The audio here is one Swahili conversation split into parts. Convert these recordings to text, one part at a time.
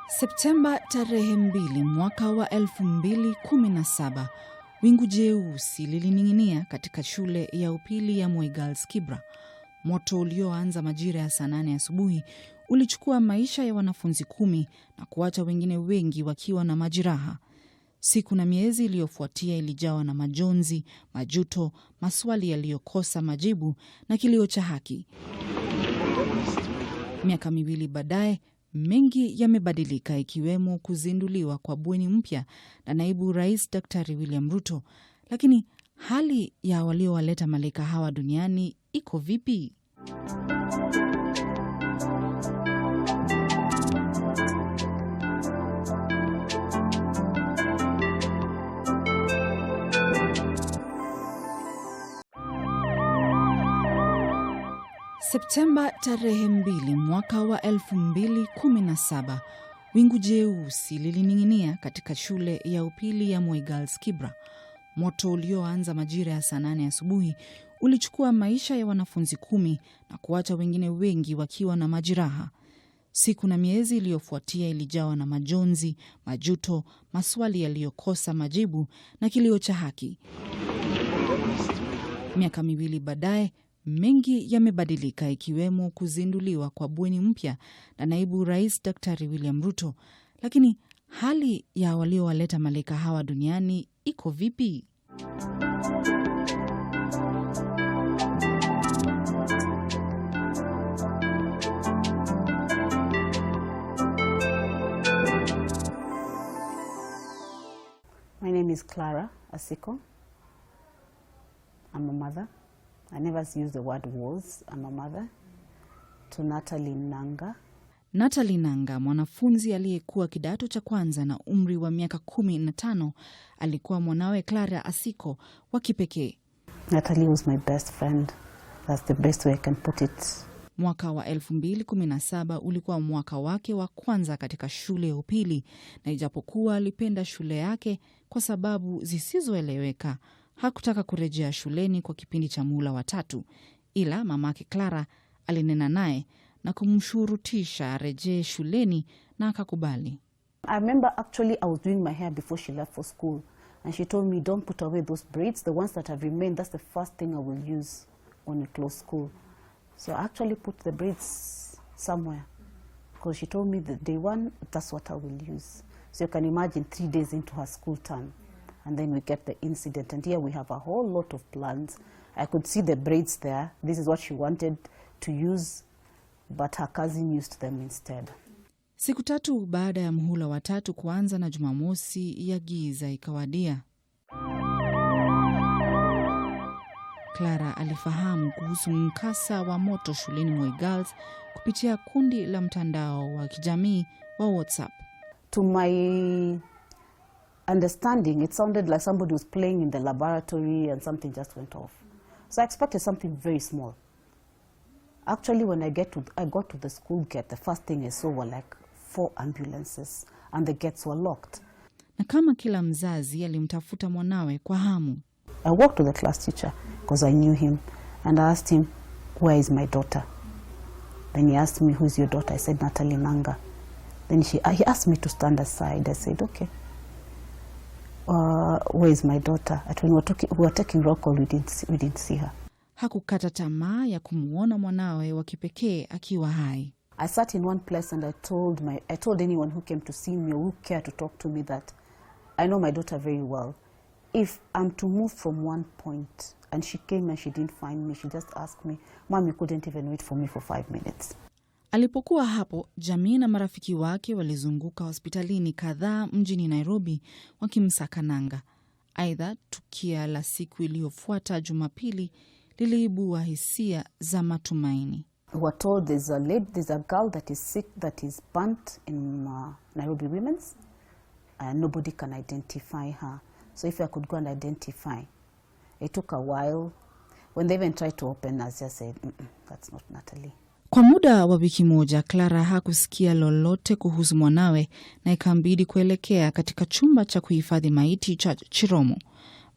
Septemba tarehe 2 mwaka wa 2017, wingu jeusi lilining'inia katika shule ya upili ya Moi Girls Kibra. Moto ulioanza majira ya saa 8 asubuhi ulichukua maisha ya wanafunzi 10 na kuacha wengine wengi wakiwa na majeraha. Siku na miezi iliyofuatia ilijawa na majonzi, majuto, maswali yaliyokosa majibu na kilio cha haki. Miaka 2 baadaye, mengi yamebadilika, ikiwemo kuzinduliwa kwa bweni mpya na naibu rais Daktari William Ruto. Lakini hali ya waliowaleta malaika hawa duniani iko vipi? Septemba tarehe 2 mwaka wa 2017, wingu jeusi lilining'inia katika shule ya upili ya Moi Girls Kibra. Moto ulioanza majira ya saa 8 asubuhi ulichukua maisha ya wanafunzi 10 na kuacha wengine wengi wakiwa na majeraha. Siku na miezi iliyofuatia ilijawa na majonzi, majuto, maswali yaliyokosa majibu na kilio cha haki. Miaka 2 baadaye, mengi yamebadilika, ikiwemo kuzinduliwa kwa bweni mpya na naibu rais Daktari William Ruto. Lakini hali ya waliowaleta malaika hawa duniani iko vipi? My name is Clara Asiko. I'm a mother. I never use the word was. I'm a mother to Natalie Nanga. Natalie Nanga, mwanafunzi aliyekuwa kidato cha kwanza na umri wa miaka 15, alikuwa mwanawe Clara Asiko wa kipekee. Natalie was my best friend. That's the best way I can put it. Mwaka wa 2017 ulikuwa mwaka wake wa kwanza katika shule ya upili, na ijapokuwa alipenda shule yake kwa sababu zisizoeleweka, hakutaka kurejea shuleni kwa kipindi cha muhula wa 3, ila mamake Clara alinena naye na kumshurutisha arejee shuleni na akakubali. I remember actually I was doing my hair before she left for school, and she told me, don't put away those braids, the ones that have remained, that's the first thing I will use when we close school. So I actually put the braids somewhere because she told me that day one, that's what I will use. So you can imagine 3 days into her school term. And then we get the incident, and here we have a whole lot of plans. I could see the braids there. This is what she wanted to use, but her cousin used them instead. Siku 3 baada ya muhula wa 3 kuanza na Jumamosi ya giza ikawadia, Clara alifahamu kuhusu mkasa wa moto shuleni Moi Girls kupitia kundi la mtandao wa kijamii wa WhatsApp. To my understanding, it sounded like somebody was playing in the laboratory and something just went off. So I expected something very small. Actually, when I got to the school gate, the first thing I saw were like 4 ambulances, and the gates were locked. Na kama kila mzazi alimtafuta mwanawe kwa hamu. I walked to the class teacher because I knew him, and I asked him, where is my daughter? Then he asked me, who's your daughter? I said, Natalie Nanga. Then he asked me to stand aside. I said, okay. Where is my daughter? When we were taking roll call, we didn't see her. Hakukata tamaa ya kumuona mwanawe wa kipekee akiwa hai. I sat in one place and I told anyone who came to see me or who cared to talk to me that I know my daughter very well. If I'm to move from one point and she came and she didn't find me, she just asked me, Mom, you couldn't even wait for me for 5 minutes. Alipokuwa hapo, jamii na marafiki wake walizunguka hospitalini kadhaa mjini Nairobi wakimsaka Nanga. Aidha, tukia la siku iliyofuata Jumapili liliibua hisia za matumaini. We were told there's a girl that is sick, that is burnt in Nairobi Women's, and nobody can identify her. So if I could go and identify. It took a while. When they even tried to open, I just said, that's not Natalie. Kwa muda wa wiki moja, Clara hakusikia lolote kuhusu mwanawe, na ikambidi kuelekea katika chumba cha kuhifadhi maiti cha Chiromo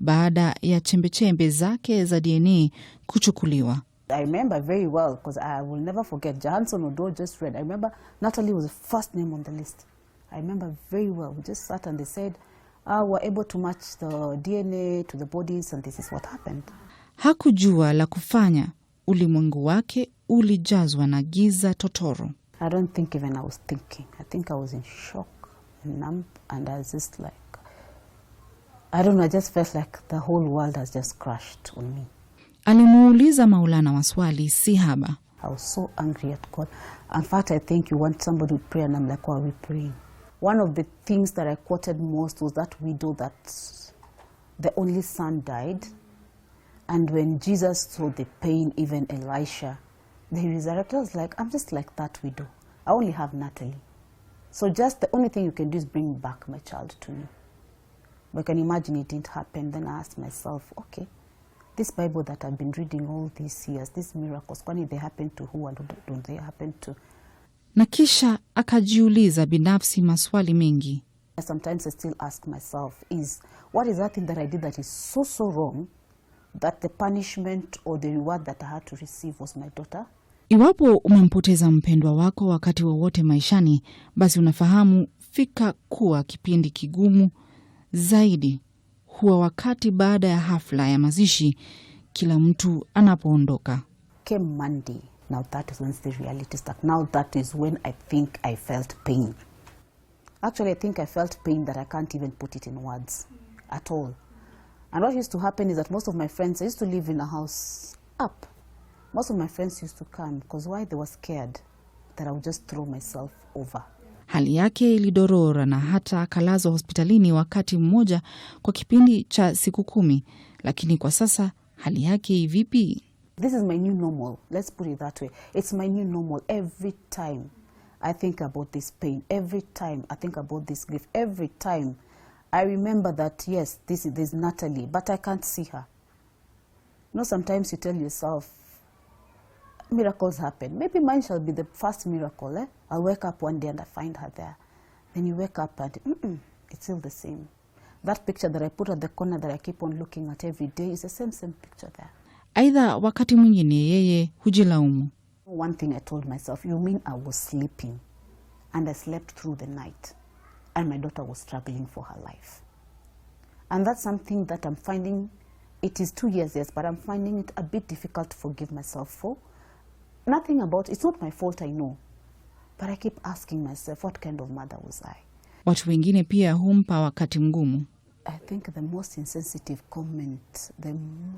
baada ya chembechembe zake za DNA kuchukuliwa. I remember very well because I will never forget. Johansson Odo just read. I remember Natalie was the first name on the list. I remember very well. We just sat and they said, we're able to match the DNA to the bodies and this is what happened. Hakujua la kufanya. Ulimwengu wake ulijazwa na giza totoro. I don't think even I was thinking. I think I was in shock, numb, and I was just like, I don't know, I just felt like the whole world has just crashed on me. Alimuuliza Maulana maswali si haba. I was so angry at God. In fact, I think you want somebody to pray and I'm like, why are we praying? One of the things that I quoted most was that widow that the only son died. And when Jesus saw the pain, even Elisha, the resurrected, was like, I'm just like that widow. I only have Natalie. So just the only thing you can do is bring back my child to me. But I can imagine it didn't happen. Then I asked myself, okay, this Bible that I've been reading all these years, these miracles, kwani they happen to who and don't they happen to? Na kisha akajiuliza binafsi maswali mengi. Sometimes I still ask myself, what is that thing that I did that is so wrong that the punishment or the reward that I had to receive was my daughter? Iwapo umempoteza mpendwa wako wakati wowote maishani, basi unafahamu fika kuwa kipindi kigumu zaidi huwa wakati baada ya hafla ya mazishi kila mtu anapoondoka. Came Monday. Now that is when the reality started. Now that is when I think I felt pain. Actually, I think I felt pain that I can't even put it in words at all. And what used to happen is that most of my friends, I used to live in a house up. Most of my friends used to come because why? They were scared that I would just throw myself over. Hali yake ilidorora na hata akalazwa hospitalini wakati mmoja kwa kipindi cha siku 10. Lakini kwa sasa hali yake vipi? This is my new normal. Let's put it that way. It's my new normal. Every time I think about this pain, every time I think about this grief, every time I remember that, yes, there's Natalie, but I can't see her. You know, sometimes you tell yourself, miracles happen. Maybe mine shall be the first miracle. I'll wake up one day and I find her there. Then you wake up and it's still the same. That picture that I put at the corner that I keep on looking at every day is the same picture there. Aidha wakati mwingine yeye hujilaumu. One thing I told myself, you mean I was sleeping and I slept through the night and my daughter was struggling for her life. And that's something that I'm finding, it is 2 years, yes, but I'm finding it a bit difficult to forgive myself for. Nothing about, it's not my fault, I know. But I keep asking myself, what kind of mother was I? Watu wengine pia humpa wakati mgumu. I think the most insensitive comment, the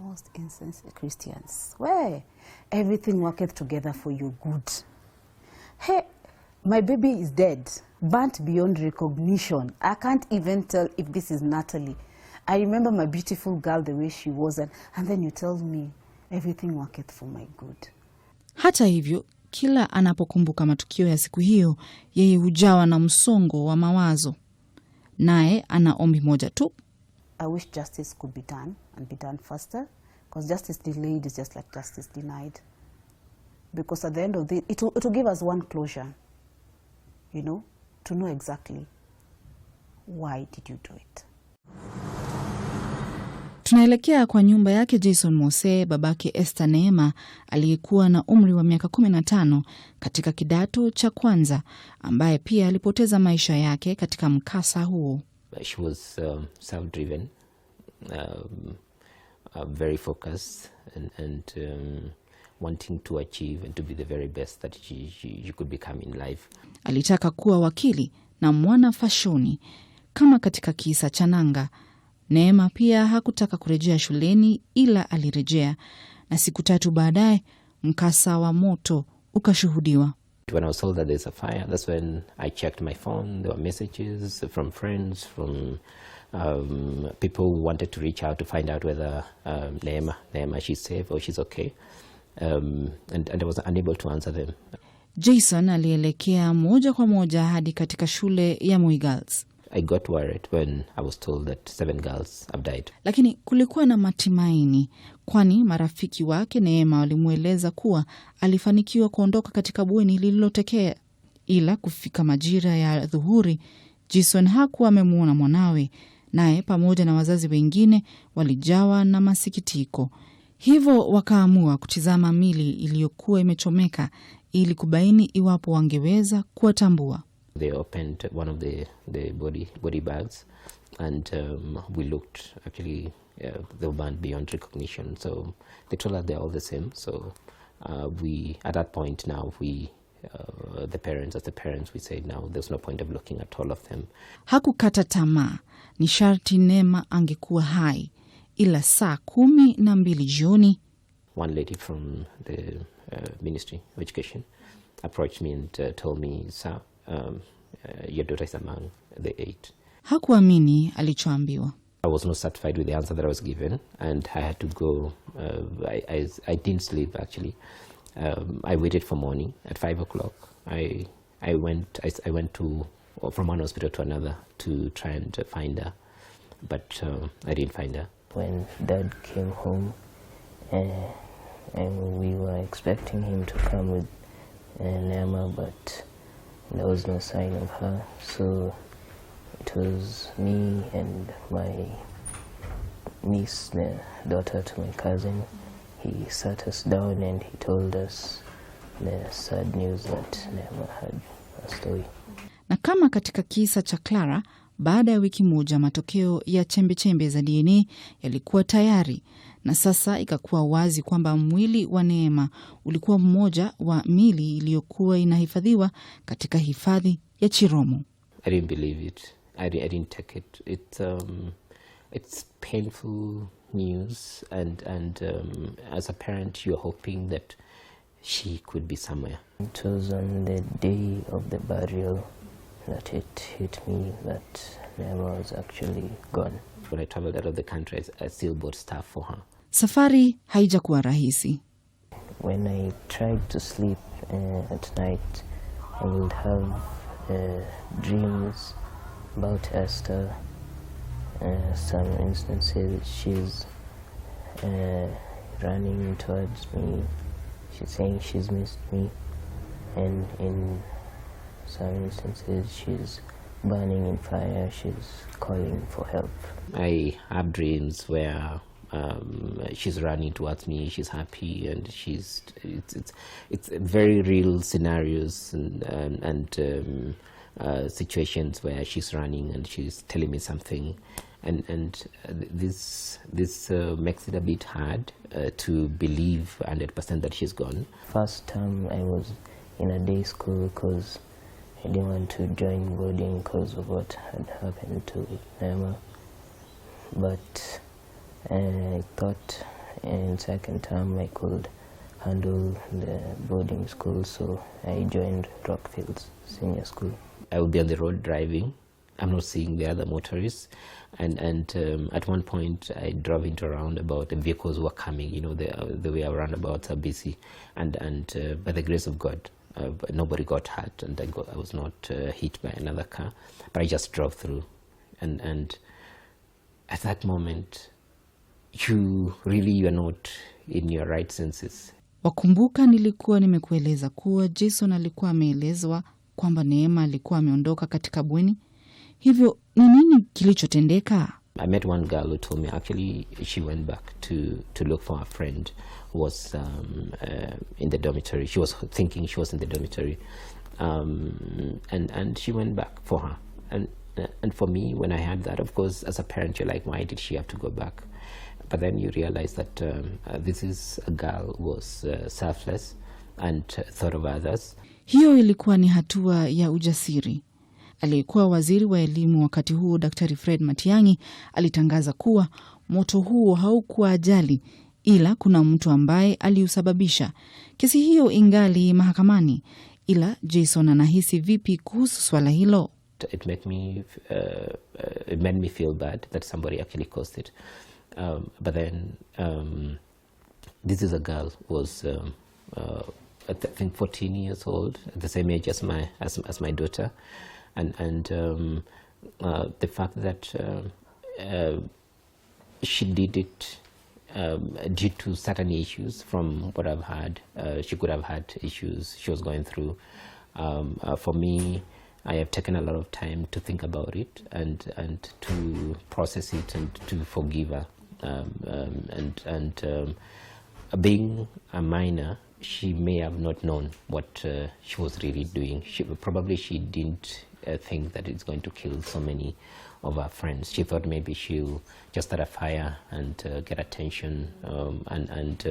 most insensitive Christians, where everything worketh together for your good. Hey, my baby is dead, burnt beyond recognition. I can't even tell if this is Natalie. I remember my beautiful girl the way she was, and then you tell me everything worketh for my good. Hata hivyo, kila anapokumbuka matukio ya siku hiyo, yeye hujawa na msongo wa mawazo. Naye ana ombi moja tu. I wish justice could be done and be done faster, because justice delayed is just like justice denied. Because at the end of the, it will give us one closure, you know, to know exactly why did you do it. Tunaelekea kwa nyumba yake Jason Mose, babake Esther Neema, aliyekuwa na umri wa miaka 15 katika kidato cha kwanza, ambaye pia alipoteza maisha yake katika mkasa huo. She was self-driven, very focused and wanting to achieve and to be the very best that she could become in life. Alitaka kuwa wakili na mwana fashoni. Kama katika kisa cha Nanga, Neema pia hakutaka kurejea shuleni, ila alirejea, na siku 3 baadaye mkasa wa moto ukashuhudiwa. When I was told that there's a fire, that's when I checked my phone. There were messages from friends, from people who wanted to reach out to find out whether Neema, she's safe or she's okay. And I was unable to answer them. Jason alielekea moja kwa moja hadi katika shule ya Moi Girls. I got worried when I was told that 7 girls have died. Lakini kulikuwa na matumaini, kwani marafiki wake Neema walimueleza kuwa alifanikiwa kuondoka katika bweni lililotekea. Ila kufika majira ya dhuhuri, Jason hakuwa amemuona mwanawe, naye pamoja na wazazi wengine walijawa na masikitiko. Hivyo wakaamua kutizama mili iliyokuwa imechomeka ili kubaini iwapo wangeweza kuwatambua. They opened one of the body bags, and we looked. Actually, they were banned beyond recognition. So they told us they're all the same. So we, at that point now, the parents, we said now there's no point of looking at all of them. Hakukata tamaa. Ni sharti Neema angekuwa hai. Ila saa 12 jioni, one lady from the Ministry of Education approached me and told me, "Sir, your daughter is among the 8." Hakuamini alichoambiwa. I was not satisfied with the answer that I was given, and I had to go. I didn't sleep, actually. I waited for morning. At 5 o'clock, I went to from one hospital to another to try and find her, but I didn't find her. When Dad came home, and we were expecting him to come with Neema, but there was no sign of her. So it was me and my niece, the daughter to my cousin. He sat us down and he told us the sad news that Neema had passed away. Na kama katika kisa cha Clara, baada ya wiki moja matokeo ya chembe-chembe za DNA yalikuwa tayari, na sasa ikakuwa wazi kwamba mwili wa Neema ulikuwa mmoja wa mili iliyokuwa inahifadhiwa katika hifadhi ya Chiromo. I didn't believe it. I didn't take it. It's painful news, and as a parent, you're hoping that she could be somewhere. It was on the day of the burial that it hit me that Neema was actually gone. When I traveled out of the country, I still bought stuff for her. Safari haijakuwa rahisi. When I tried to sleep at night, I would have dreams about Esther. Some instances she's running towards me, she's saying she's missed me, and in some instances she's burning in fire, she's calling for help. I have dreams where she's running towards me, she's happy, and it's very real scenarios and situations where she's running and she's telling me something, and this makes it a bit hard to believe 100% that she's gone. First time I was in a day school because I didn't want to join boarding because of what had happened to Neema, but I thought in second term I could handle the boarding school, so I joined Rockfields Senior School. I would be on the road driving. I'm not seeing the other motorists, and at one point I drove into a roundabout. The vehicles were coming. You know, the way our roundabouts are busy, and by the grace of God, nobody got hurt, and I was not hit by another car. But I just drove through, and at that moment, you are not in your right senses. Wakumbuka nilikuwa nimekueleza kuwa Jason alikuwa ameelezwa kwamba Neema alikuwa ameondoka katika bweni. Hivyo ni nini kilichotendeka? I met one girl who told me actually she went back to look for a friend who was in the dormitory. She was thinking she was in the dormitory, and she went back for her. And for me, when I heard that, of course, as a parent, you're like, why did she have to go back? But then you realize that this is a girl who was selfless and thought of others. Hiyo ilikuwa ni hatua ya ujasiri. Aliyekuwa waziri wa elimu wakati huo, Daktari Fred Matiang'i, alitangaza kuwa moto huo haukuwa ajali, ila kuna mtu ambaye aliusababisha. Kesi hiyo ingali mahakamani, ila Jason anahisi vipi kuhusu swala hilo? It made me feel bad that somebody actually caused it. But then this is a girl who was I think 14 years old, the same age as my daughter, and the fact that she did it due to certain issues. From what I've heard, she could have had issues she was going through. For me, I have taken a lot of time to think about it and to process it and to forgive her. Being a minor she may have not known what she was really doing. She didn't think that it's going to kill so many of her friends. She thought maybe she'll just start a fire and get attention and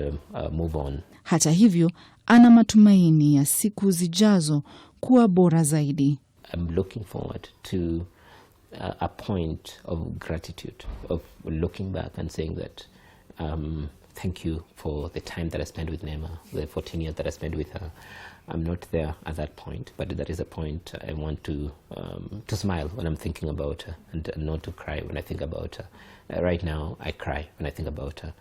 move on. Hata hivyo, ana matumaini ya siku zijazo kuwa bora zaidi. I'm looking forward to a point of gratitude, of looking back and saying that thank you for the time that I spent with Nema, the 14 years that I spent with her. I'm not there at that point, but that is a point I want to smile when I'm thinking about her and not to cry when I think about her. Right now, I cry when I think about her.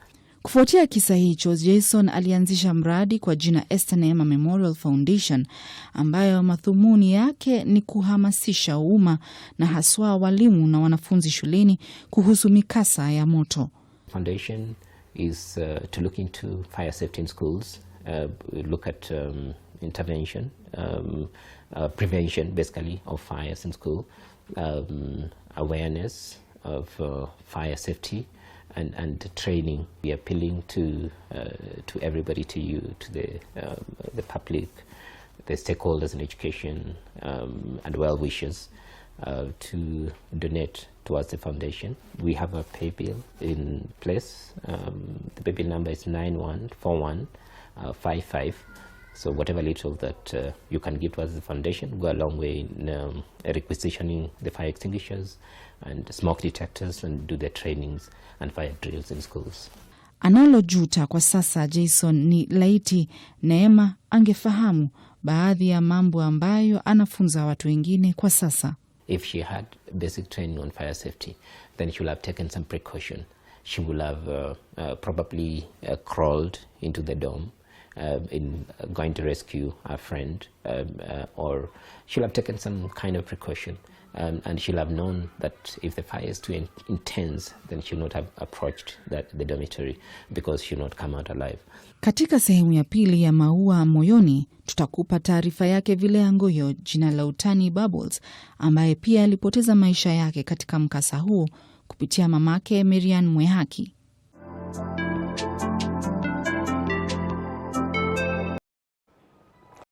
Kufuatia kisa hicho, Jason alianzisha mradi kwa jina Esther Neema Memorial Foundation, ambayo madhumuni yake ni kuhamasisha umma na haswa walimu na wanafunzi shuleni kuhusu mikasa ya moto. Foundation is to look into fire safety in schools, look at intervention, prevention basically of fires in school, awareness of fire safety, and training. We are appealing to everybody, to you, to the public, the stakeholders in education, and well-wishers to donate towards the foundation. We have a pay bill in place. The pay bill number is 914155. So whatever little that you can give towards the foundation go a long way in requisitioning the fire extinguishers and smoke detectors and do the trainings and fire drills in schools. Analojuta kwa sasa Jason ni laiti Neema angefahamu baadhi ya mambo ambayo anafunza watu wengine kwa sasa. If she had basic training on fire safety, then she would have taken some precaution. She would have probably crawled into the dome in going to rescue a friend, or she'll have taken some kind of precaution, and she'll have known that if the fire is too intense, then she'll not have approached the dormitory because she'll not come out alive. Katika sehemu ya pili ya Maua Moyoni, tutakupa taarifa yake vile Angoyo, jina la utani Bubbles, ambaye pia alipoteza maisha yake katika mkasa huo kupitia mamake Miriam Mwehaki.